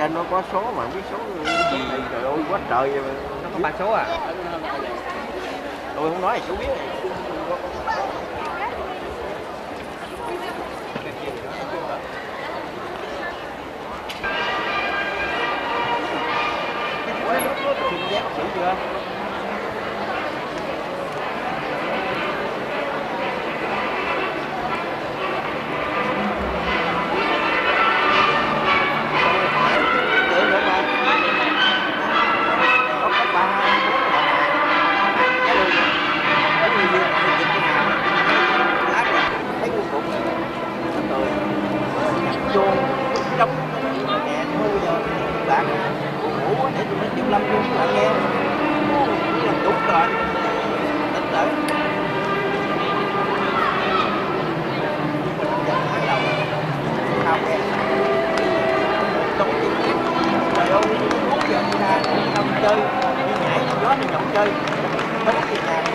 trên nó có số mà biết số gì trời ơi quá trời vậy. Nó có 3 số à? Tôi không nói thì chú biết. Vé bác sĩ chưa?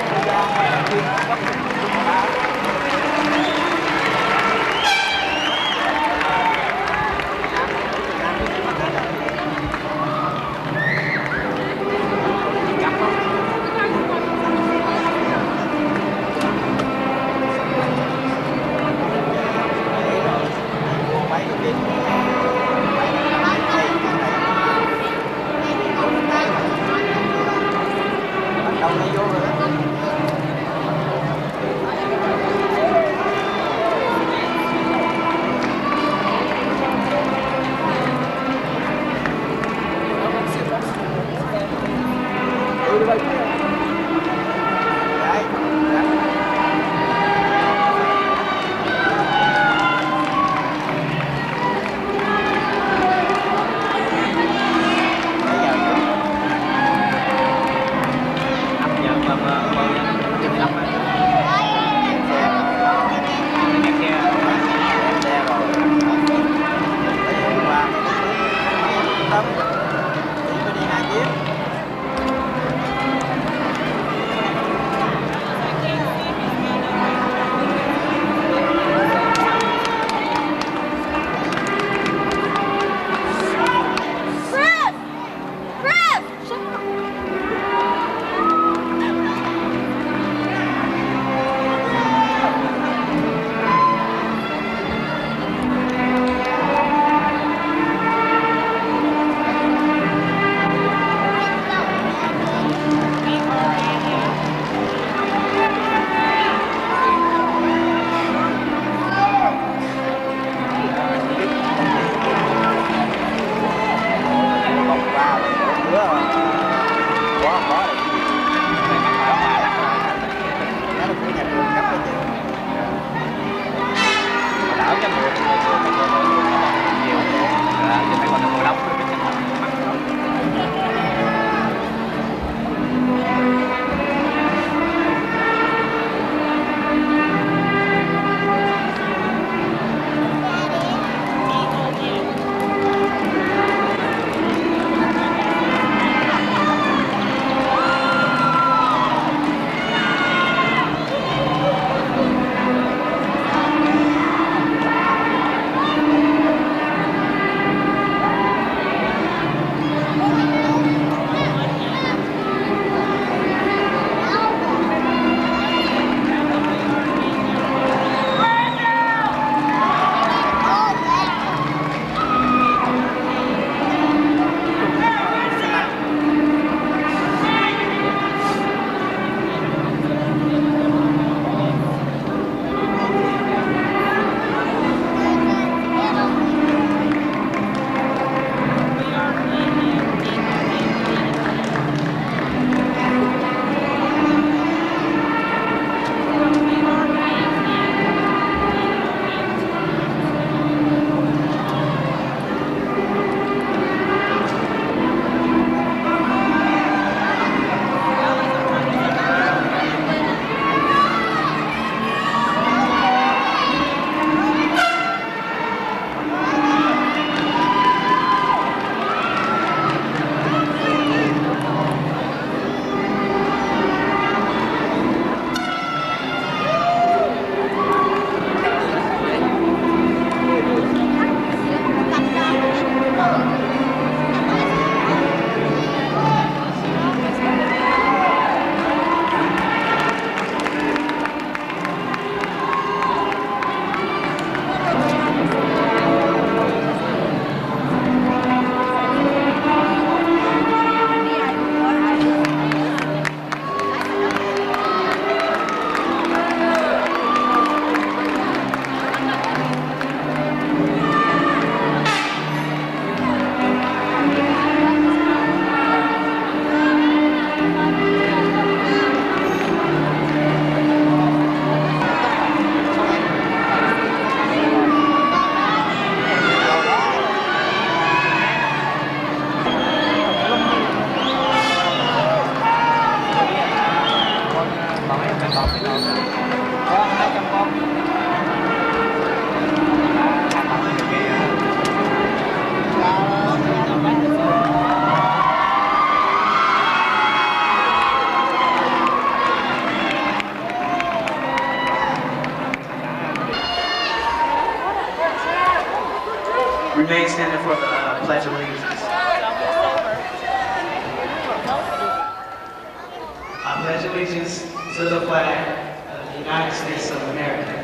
pledge allegiance to the flag of the United States of America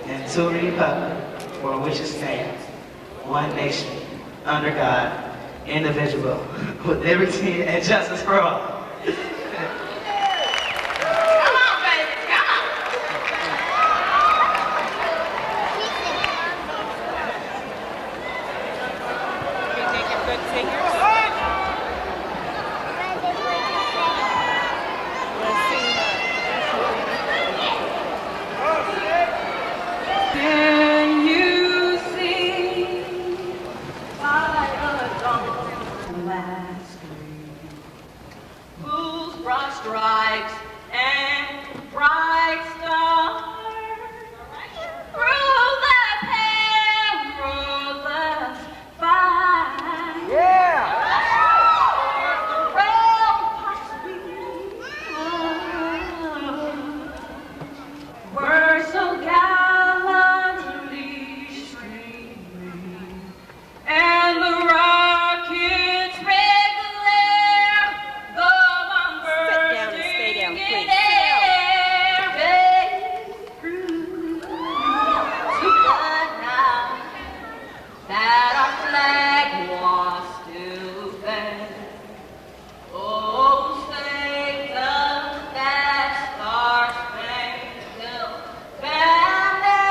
and to the republic for which it stands, one nation, under God, indivisible, with liberty and justice for all. Stripes and bright stars through the perilous fight. Yeah! We're so gallantly streaming, and the rockets red glare, the bomb bursting in air, through to the night that our flag was still there. Oh, Satan, that star-spangled banner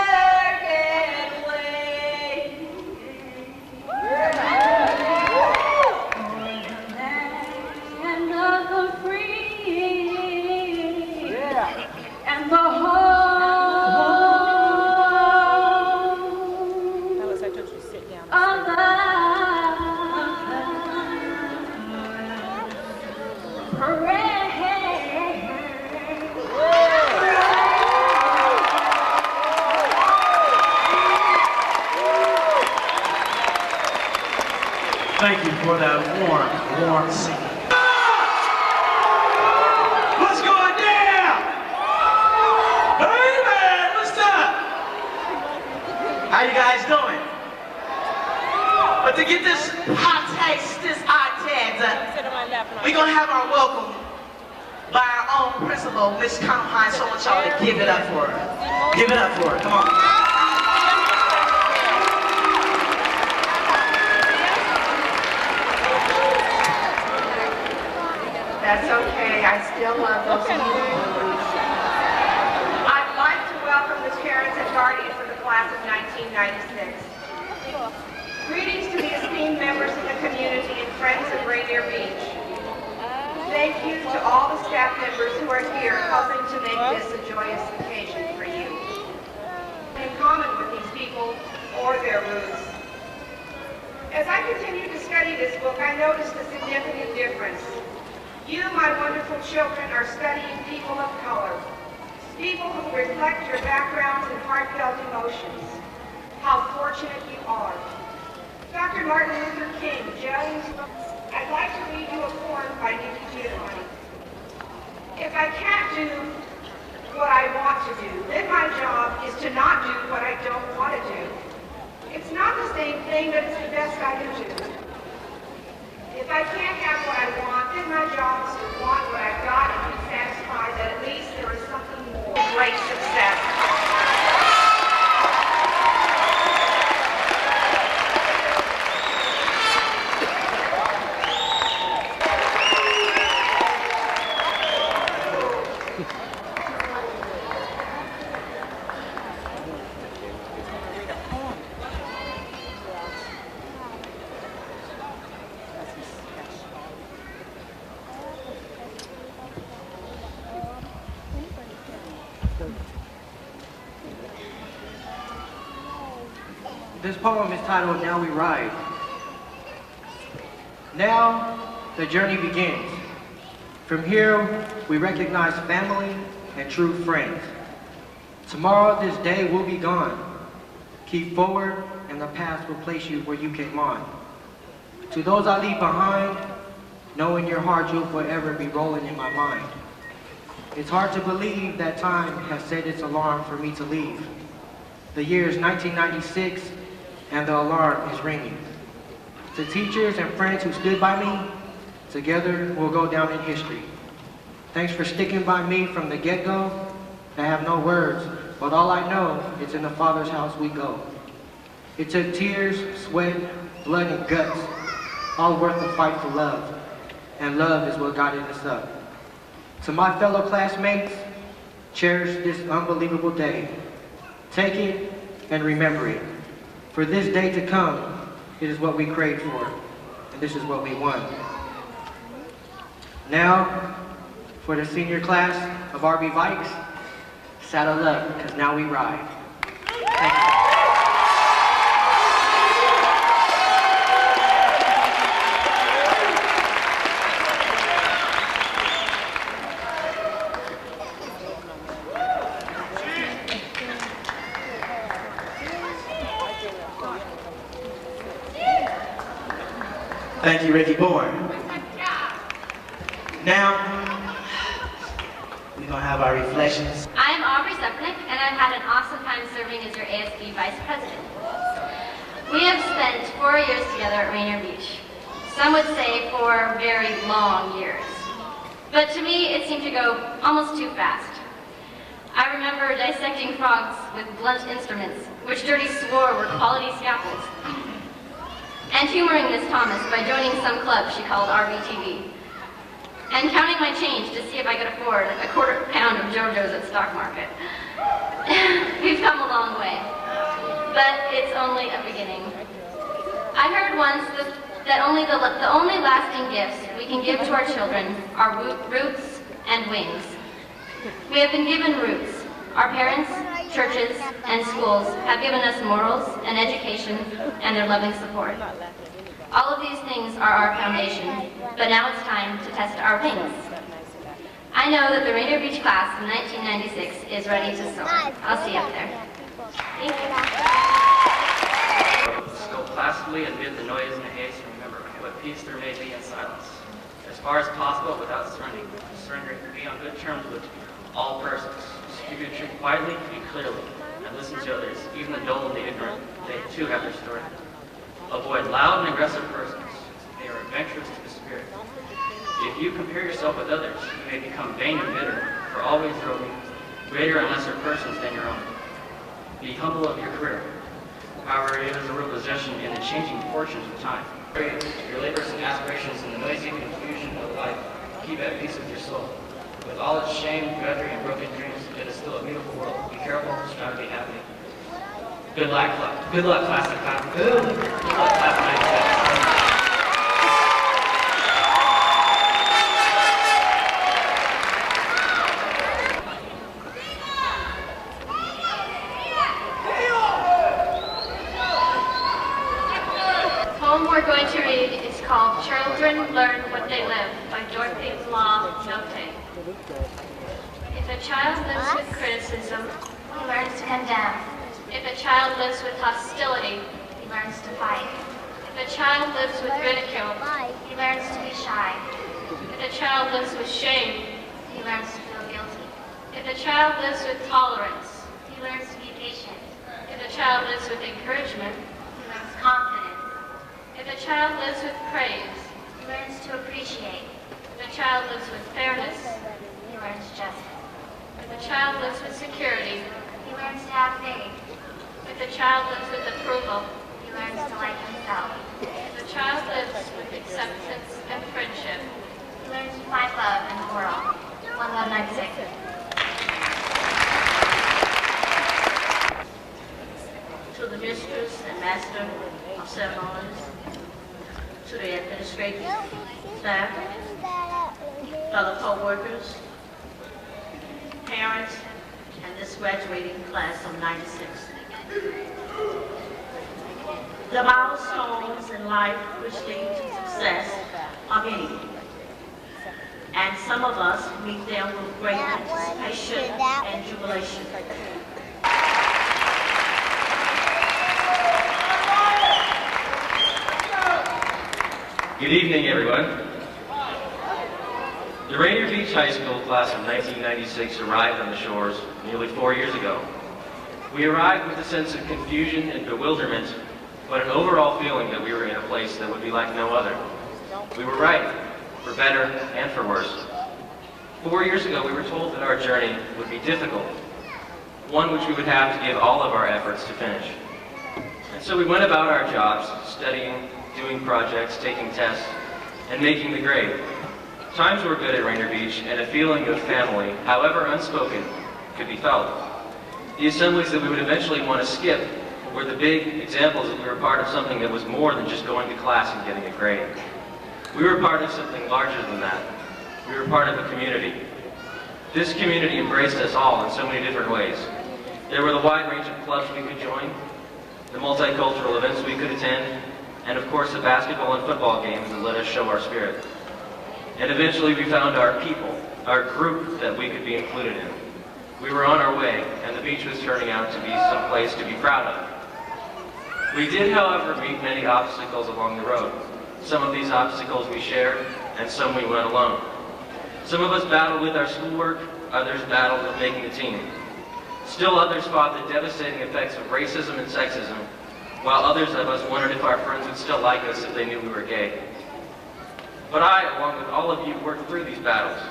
get waving o'er the land of the free and the home of the Thank you for that warm singing. What's going down? Hey man, what's up? How you guys doing? But to get this hot taste, this hot tags, we're gonna have our welcome by our own principal, Miss Carmine. So I want y'all to give it up for her. Give it up for her, come on. That's okay. I still love those movies. I'd like to welcome the parents and guardians of the class of 1996. Greetings to the esteemed members of the community and friends of Rainier Beach. Thank you to all the staff members who are here helping to make this a joyous occasion for you. In common with these people or their roots. As I continued to study this book, I noticed a significant difference. You, my wonderful children, are studying people of color, people who reflect your backgrounds and heartfelt emotions. How fortunate you are. Dr. Martin Luther King, James, I'd like to read you a poem by Nikki Giovanni. If I can't do what I want to do, then my job is to not do what I don't want to do. It's not the same thing, but it's the best I can do. If I can't have what I want, then my job is to want what I've got and be satisfied that at least there is something more. Great success. This poem is titled Now We Ride. Now the journey begins. From here we recognize family and true friends. Tomorrow this day will be gone. Keep forward and the past will place you where you came on. To those I leave behind, know in your heart you'll forever be rolling in my mind. It's hard to believe that time has set its alarm for me to leave. The year is 1996 and the alarm is ringing. To teachers and friends who stood by me, together we'll go down in history. Thanks for sticking by me from the get-go. I have no words, but all I know is in the Father's house we go. It took tears, sweat, blood, and guts, all worth the fight for love. And love is what guided us up. To my fellow classmates, cherish this unbelievable day. Take it and remember it. For this day to come, it is what we craved for, and this is what we want. Now, for the senior class of RB Bikes, saddle up, because now we ride. Thank you. Thank you, Ricky Bourne. Now, we're going to have our reflections. I'm Aubrey Sepnick, and I've had an awesome time serving as your ASB Vice President. We have spent 4 years together at Rainier Beach. Some would say 4 very long years. But to me, it seemed to go almost too fast. I remember dissecting frogs with blunt instruments, which Dirty swore were quality scalpels, and humoring Miss Thomas by joining some club she called RBTV, and counting my change to see if I could afford a quarter pound of JoJo's at Stock Market. We've come a long way, but it's only a beginning. I heard once that the only lasting gifts we can give to our children are roots and wings. We have been given roots. Our parents, churches, and schools have given us morals and education and their loving support. All of these things are our foundation, but now it's time to test our wings. I know that the Rainier Beach class of 1996 is ready to soar. I'll see you up there. Thank you. Go placidly amid the noise and the haste, and remember what peace there may be in silence. As far as possible, without surrendering, be on good terms with all persons. Speak your truth quietly and clearly, and listen to others, even the dull and the ignorant. They too have their story. Avoid loud and aggressive persons. They are adventurous to the spirit. If you compare yourself with others, you may become vain and bitter, for always there will be greater and lesser persons than your own. Be humble of your career. However, it is a real possession in the changing fortunes of time. Your labors and aspirations in the noisy confusion of life, keep at peace with your soul. With all its shame, drudgery, and broken dreams, it is still a beautiful world. Be careful, strive to be happy. Good luck, class of 96. The poem we're going to read is called Children Learn What They Live by Dorothy Law Notte. If a child lives with criticism, he learns to condemn. If a child lives with hostility, he learns to fight. If a child lives with ridicule, he learns to be shy. If a child lives with shame, he learns to feel guilty. If a child lives with tolerance, he learns to be patient. If a child lives with encouragement, he learns confidence. If a child lives with praise, he learns to appreciate. If a child lives with fairness, he learns justice. If a child lives with security, he learns to have faith. If a child lives with approval, he learns to like himself. If a child lives with acceptance and friendship, he learns to find love in the world. 1196. To the mistress and master of ceremonies, to the administrative staff, fellow co-workers, parents, and this graduating class of 96. The milestones in life which lead to success are many, and some of us meet them with great anticipation and jubilation. Good evening, everyone. The Rainier Beach High School class of 1996 arrived on the shores nearly 4 years ago. We arrived with a sense of confusion and bewilderment, but an overall feeling that we were in a place that would be like no other. We were right, for better and for worse. 4 years ago, we were told that our journey would be difficult, one which we would have to give all of our efforts to finish. And so we went about our jobs, studying, doing projects, taking tests, and making the grade. Times were good at Rainier Beach, and a feeling of family, however unspoken, could be felt. The assemblies that we would eventually want to skip were the big examples that we were part of something that was more than just going to class and getting a grade. We were part of something larger than that. We were part of a community. This community embraced us all in so many different ways. There were the wide range of clubs we could join, the multicultural events we could attend, and of course the basketball and football games that let us show our spirit. And eventually we found our people, our group that we could be included in. We were on our way, and the beach was turning out to be some place to be proud of. We did, however, meet many obstacles along the road. Some of these obstacles we shared, and some we went alone. Some of us battled with our schoolwork, others battled with making the team. Still others fought the devastating effects of racism and sexism, while others of us wondered if our friends would still like us if they knew we were gay. But I, along with all of you, worked through these battles,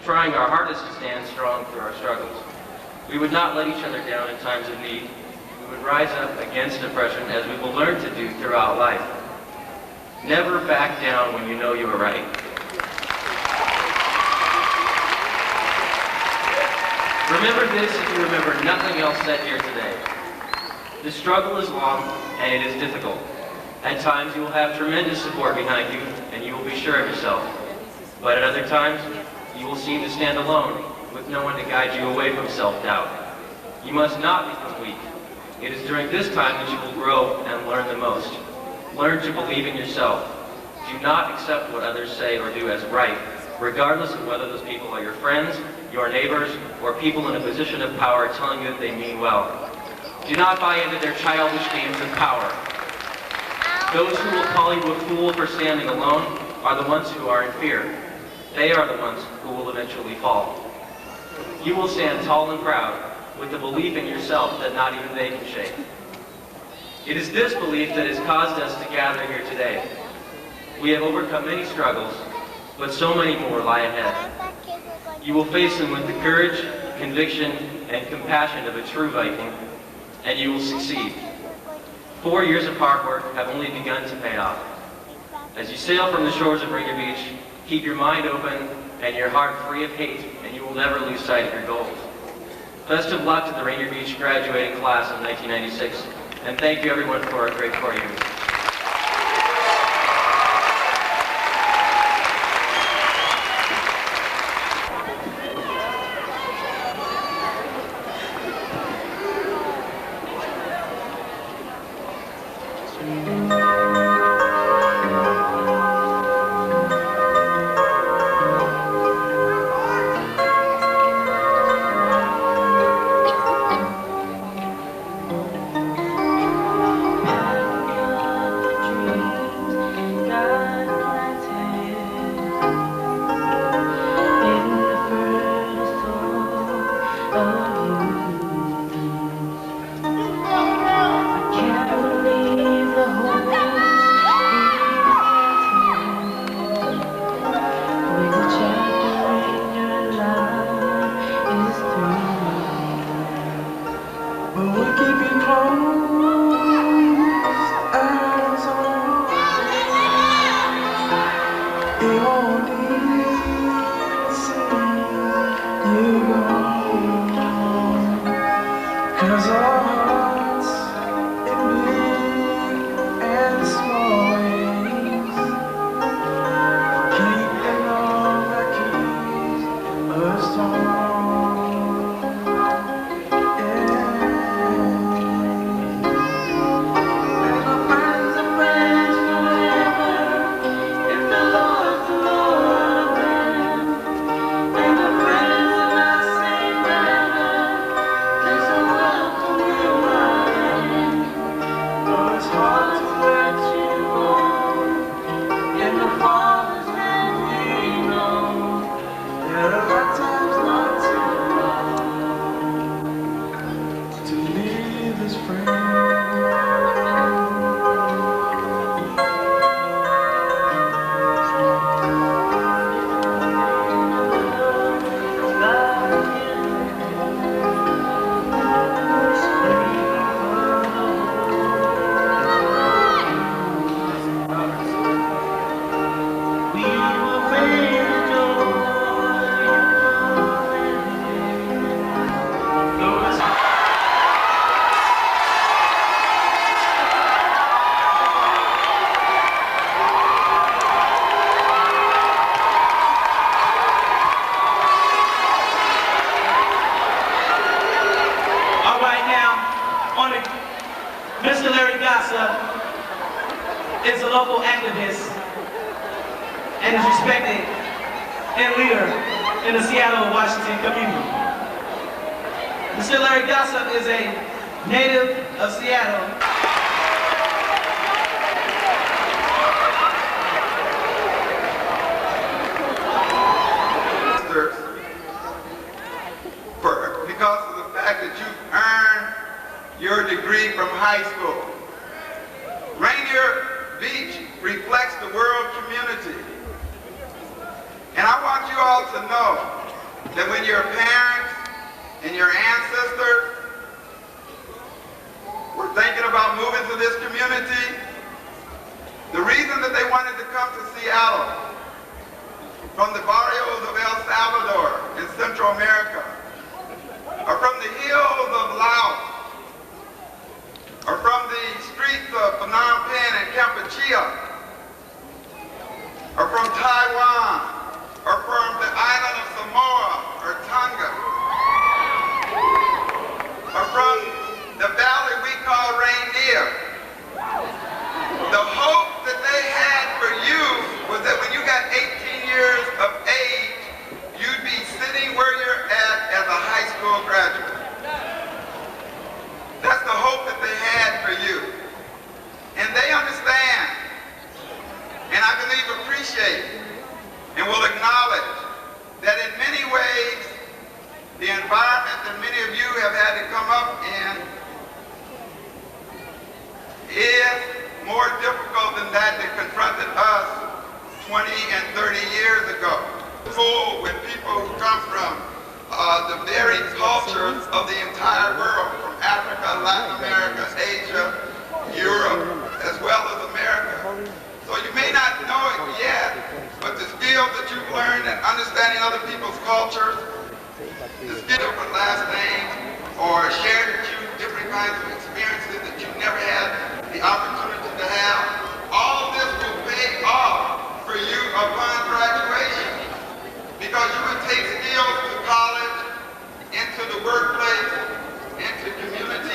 trying our hardest to stand strong through our struggles. We would not let each other down in times of need. We would rise up against oppression as we will learn to do throughout life. Never back down when you know you are right. Remember this if you remember nothing else said here today. The struggle is long and it is difficult. At times you will have tremendous support behind you and you will be sure of yourself. But at other times, you will seem to stand alone with no one to guide you away from self-doubt. You must not become weak. It is during this time that you will grow and learn the most. Learn to believe in yourself. Do not accept what others say or do as right, regardless of whether those people are your friends, your neighbors, or people in a position of power telling you that they mean well. Do not buy into their childish games of power. Those who will call you a fool for standing alone are the ones who are in fear. They are the ones who will eventually fall. You will stand tall and proud with the belief in yourself that not even they can shake. It is this belief that has caused us to gather here today. We have overcome many struggles, but so many more lie ahead. You will face them with the courage, conviction, and compassion of a true Viking, and you will succeed. 4 years of hard work have only begun to pay off. As you sail from the shores of Rainier Beach, keep your mind open and your heart free of hate, and you will never lose sight of your goals. Best of luck to the Rainier Beach graduating class of 1996, and thank you everyone for a great 4 years. and is respected and leader in the Seattle, Washington community. Mr. Larry Gossip is a native of Seattle. Because of the fact that you've earned your degree from high school. Rainier Beach reflects the world community. And I want you all to know that when your parents and your ancestors were thinking about moving to this community, the reason that they wanted to come to Seattle from the barrios of El Salvador in Central America, or from the hills of Laos, or from the streets of Phnom Penh and Kampuchea, or from Taiwan, or from the island of Samoa or Tonga, or from the valley we call Rainier. The hope that they had for you was that when you got 18 years of age, you'd be sitting where you're at as a high school graduate. That's the hope that they had for you. And they understand, and I believe appreciate, and will acknowledge that in many ways, the environment that many of you have had to come up in is more difficult than that confronted us 20 and 30 years ago. Full with people who come from the varied cultures of the entire world, from Africa, Latin America, Asia, Europe, as well as America. So you may not know it yet, but the skills that you've learned in understanding other people's cultures, the skill for last names, or shared with you different kinds of experiences that you've never had the opportunity to have, all of this will pay off for you upon graduation. Because you would take skills to college, into the workplace, into community.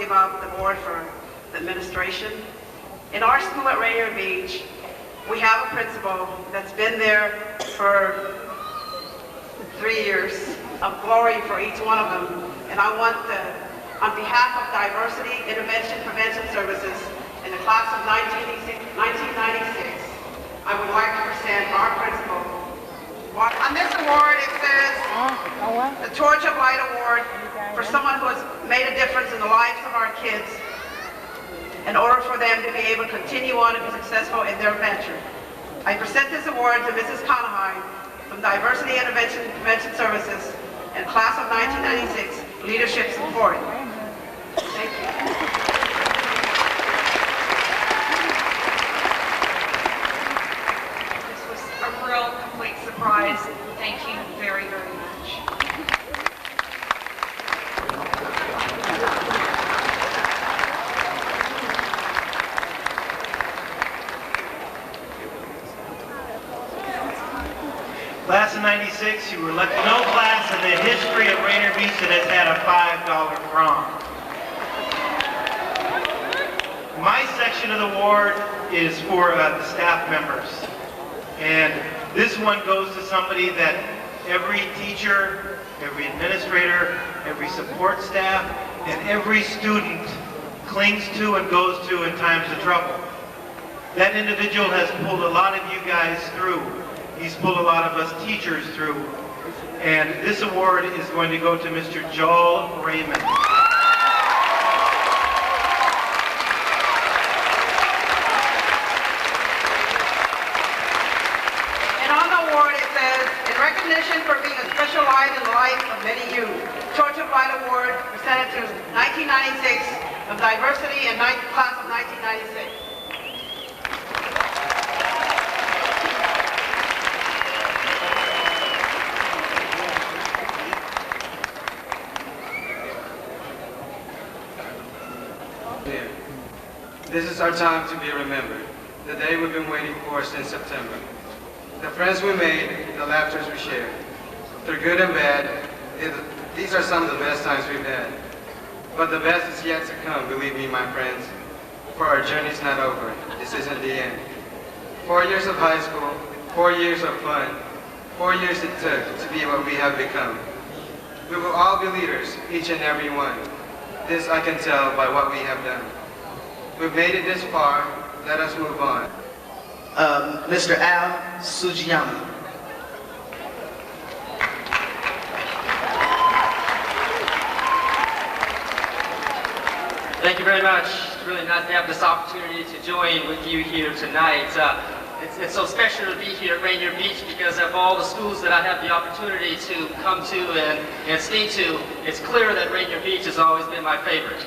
give out the award for the administration. In our school at Rainier Beach, we have a principal that's been there for 3 years of glory for each one of them. And I want to, on behalf of Diversity Intervention Prevention Services in the class of 1996, I would like to present our principal. On this award, it says the Torch of Light Award for someone who has made a difference in the lives of our kids in order for them to be able to continue on and be successful in their venture. I present this award to Mrs. Conahay from Diversity Intervention Prevention Services and class of 1996, Leadership Support. Thank you. This was a real complete surprise. Thank you very, very much. Class of 96, you were elected. No class in the history of Rainier Beach that has had a $5 prom. My section of the award is for the staff members. And this one goes to somebody that every teacher, every administrator, every support staff, and every student clings to and goes to in times of trouble. That individual has pulled a lot of you guys through. He's pulled a lot of us teachers through. And this award is going to go to Mr. Joel Raymond. And on the award it says, in recognition for being a special light in the life of many youth, Torch of Light Award presented to 1996 of Diversity and class of 1996. This is our time to be remembered, the day we've been waiting for since September. The friends we made, the laughters we shared. Through good and bad, these are some of the best times we've had. But the best is yet to come, believe me, my friends, for our journey's not over. This isn't the end. 4 years of high school, 4 years of fun, 4 years it took to be what we have become. We will all be leaders, each and every one. This I can tell by what we have done. We've made it this far, let us move on. Mr. Al Sujiyama. Thank you very much. It's really nice to have this opportunity to join with you here tonight. It's so special to be here at Rainier Beach because of all the schools that I have the opportunity to come to and speak to. It's clear that Rainier Beach has always been my favorite.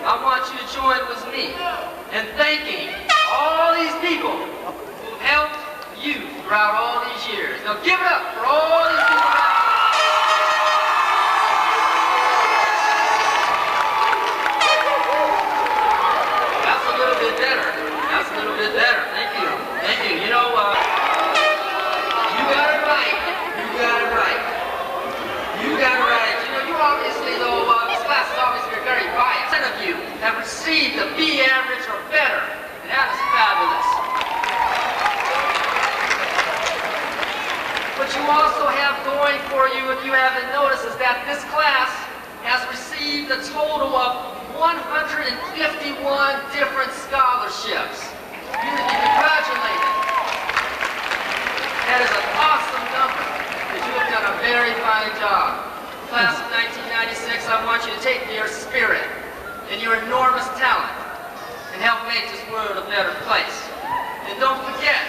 I want you to join with me in thanking all these people who helped you throughout all these years. Now give it up for all these people. That's a little bit better. That's a little bit better. Thank you. Thank you. You know, you got it right. You got it right. You got it right. You know, you obviously, though, this class has obviously been very biased. 10 of you have received a B average or better, and that is fabulous. What you also have going for you, if you haven't noticed, is that this class has received a total of 151 different scholarships. You need to be congratulated. That is an awesome number, because you have done a very fine job. Class of 1996, I want you to take your spirit and your enormous talent and help make this world a better place. And don't forget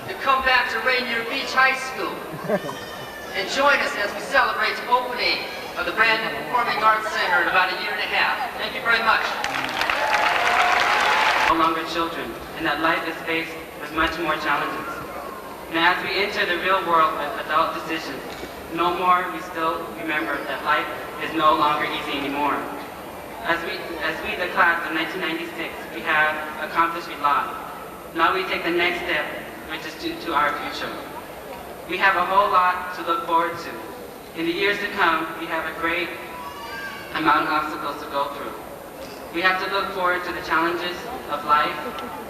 to come back to Rainier Beach High School and join us as we celebrate the opening of the brand new Performing Arts Center in about a year and a half. Thank you very much. No longer children, and that life is faced with much more challenges. And as we enter the real world with adult decisions, no more we still remember that life is no longer easy anymore. As we, the class of 1996, we have accomplished a lot. Now we take the next step, which is to our future. We have a whole lot to look forward to. In the years to come, we have a great amount of obstacles to go through. We have to look forward to the challenges of life.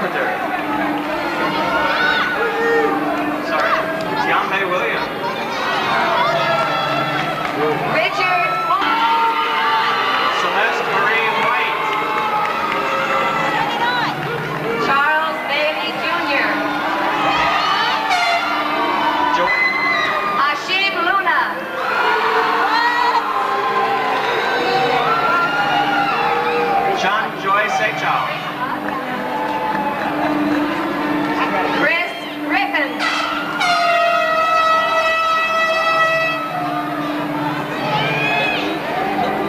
Carpenter. Sorry, Tianmei Williams. Richard Celeste Marie White. Charles Bailey Jr. Ashim Luna. John Joy Sechao. Chris Griffin.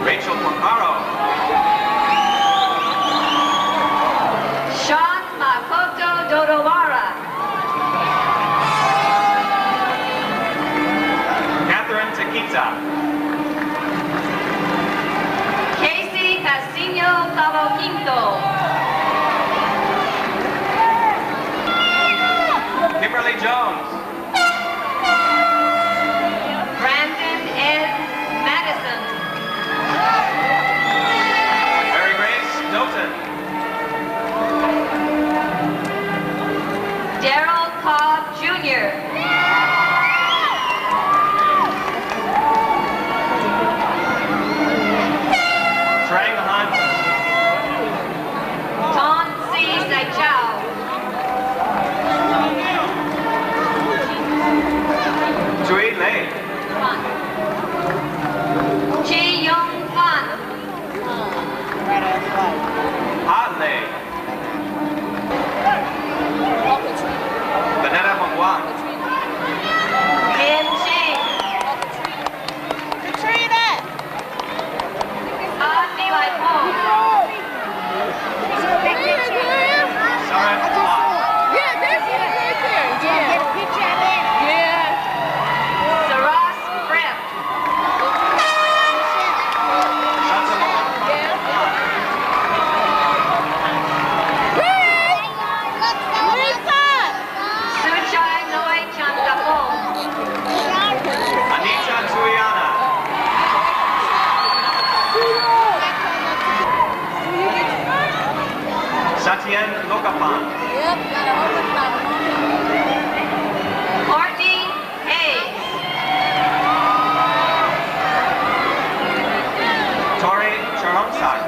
Rachel Porcaro. Sean Makoto Dodowara. Catherine Takita. Casey Casino Cabo Quinto. Kimberly Jones. Brandon N. Madison. Mary Grace Doughton. Daryl Cobb Jr. Trang Hunt. Ton C. Saichao. Tui Lei. Chi Yong Fan. Ha Lei. Vanetta Mongwan. Min Ching. Katrina! Han Mi Lai Pong. Sarah Hua. Yeah, there's one right there. Yeah. Get a picture of it. Yeah. Saras Prem. Shantamon. Suchai Noi Chandapong. Anita Tuyana. Satyen Lokapan. Yep, got a whole bunch of Courtney Hayes. Tori Charomsak.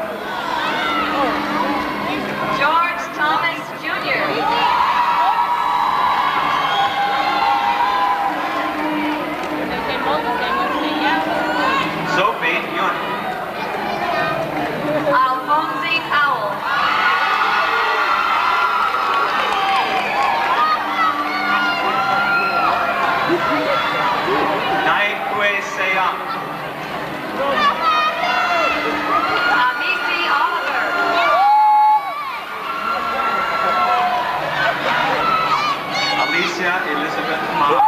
George Thomas Jr. Sophie Yun. Alphonse Powell. Nai Kue Seyang. Amisi Oliver. Alicia Elizabeth Ma.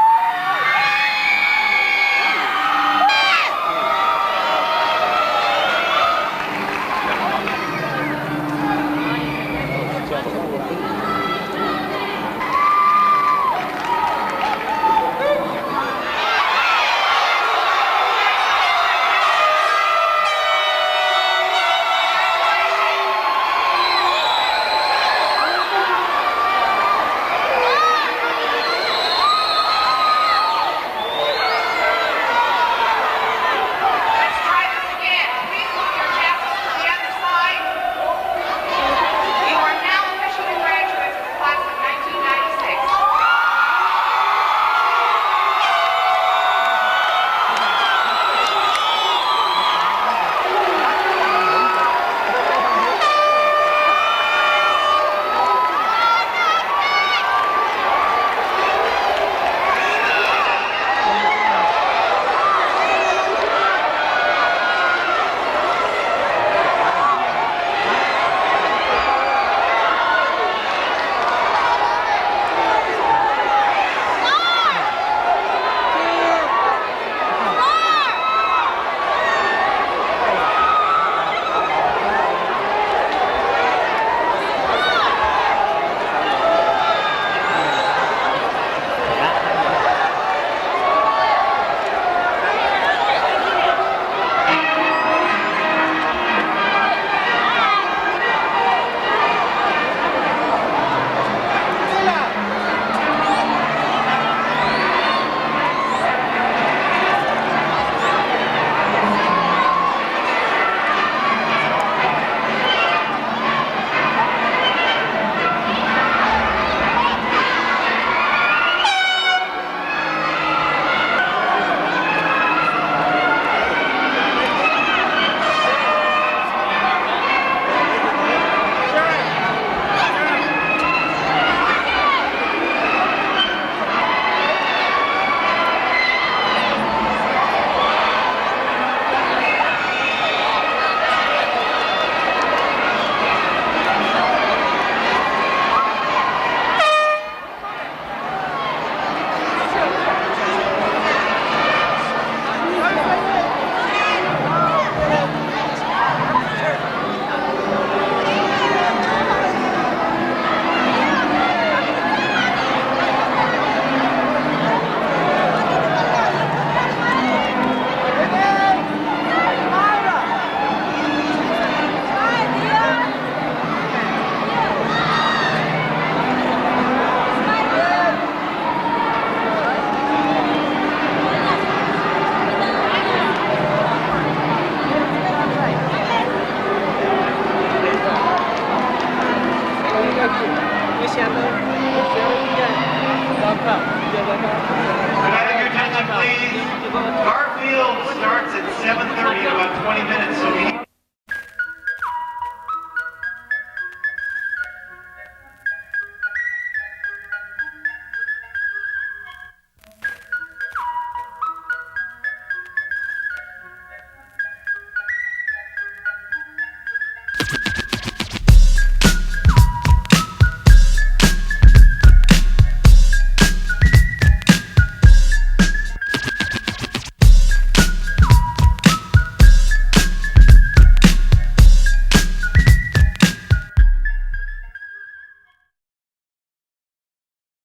7:30 in about 20 minutes.